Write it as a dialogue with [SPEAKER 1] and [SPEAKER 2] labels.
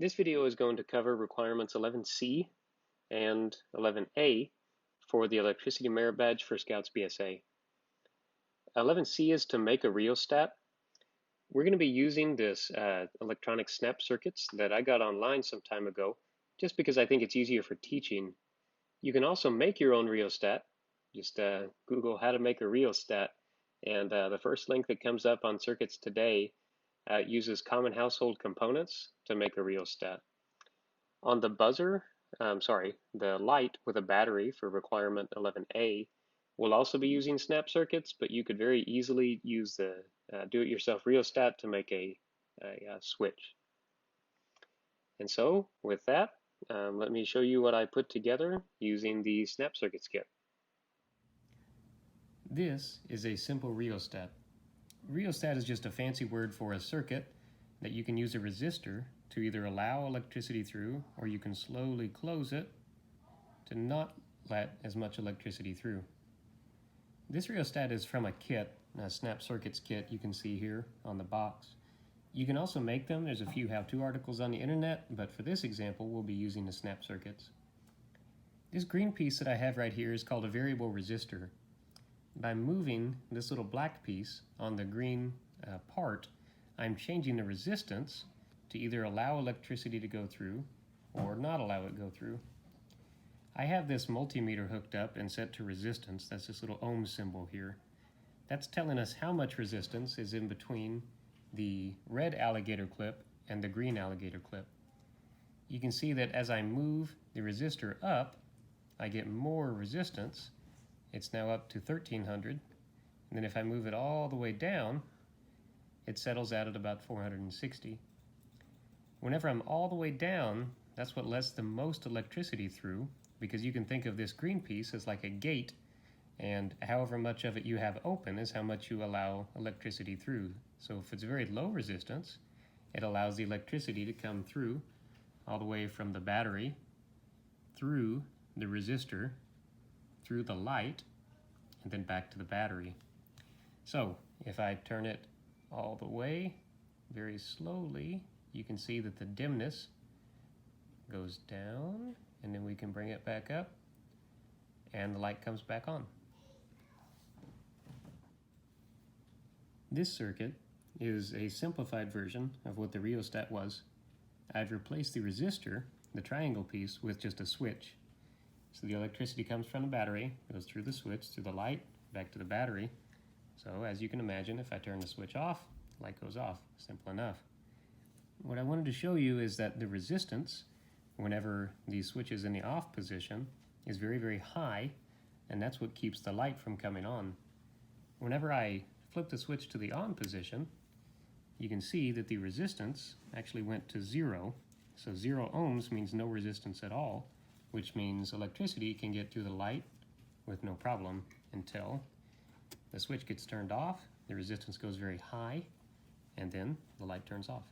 [SPEAKER 1] This video is going to cover requirements 11C and 11A for the Electricity Merit Badge for Scouts BSA. 11C is to make a rheostat. We're going to be using this electronic snap circuits that I got online some time ago, just because I think it's easier for teaching. You can also make your own rheostat. Just Google how to make a rheostat, and the first link that comes up on Circuits Today uses common household components to make a rheostat. On the buzzer, the light with a battery for requirement 11A will also be using snap circuits, but you could very easily use the do-it-yourself rheostat to make a switch. And so with that, let me show you what I put together using the snap circuits kit.
[SPEAKER 2] This is a simple rheostat. Rheostat is just a fancy word for a circuit that you can use a resistor to either allow electricity through, or you can slowly close it to not let as much electricity through. This rheostat is from a kit, a snap circuits kit you can see here on the box. You can also make them. There's a few how-to articles on the internet, but for this example we'll be using the snap circuits. This green piece that I have right here is called a variable resistor. By moving this little black piece on the green part, I'm changing the resistance to either allow electricity to go through or not allow it go through. I have this multimeter hooked up and set to resistance. That's this little ohm symbol here. That's telling us how much resistance is in between the red alligator clip and the green alligator clip. You can see that as I move the resistor up, I get more resistance. It's now up to 1300, and then if I move it all the way down, it settles out at about 460. Whenever I'm all the way down, that's what lets the most electricity through, because you can think of this green piece as like a gate, and however much of it you have open is how much you allow electricity through. So if it's very low resistance, it allows the electricity to come through all the way from the battery, through the resistor, through the light, and then back to the battery. So if I turn it all the way very slowly, you can see that the dimness goes down, and then we can bring it back up and the light comes back on. This circuit is a simplified version of what the rheostat was. I've replaced the resistor, the triangle piece, with just a switch. So the electricity comes from the battery, goes through the switch, through the light, back to the battery. So as you can imagine, if I turn the switch off, the light goes off. Simple enough. What I wanted to show you is that the resistance, whenever the switch is in the off position, is very, very high, and that's what keeps the light from coming on. Whenever I flip the switch to the on position, you can see that the resistance actually went to 0. So 0 ohms means no resistance at all, which means electricity can get through the light with no problem until the switch gets turned off, the resistance goes very high, and then the light turns off.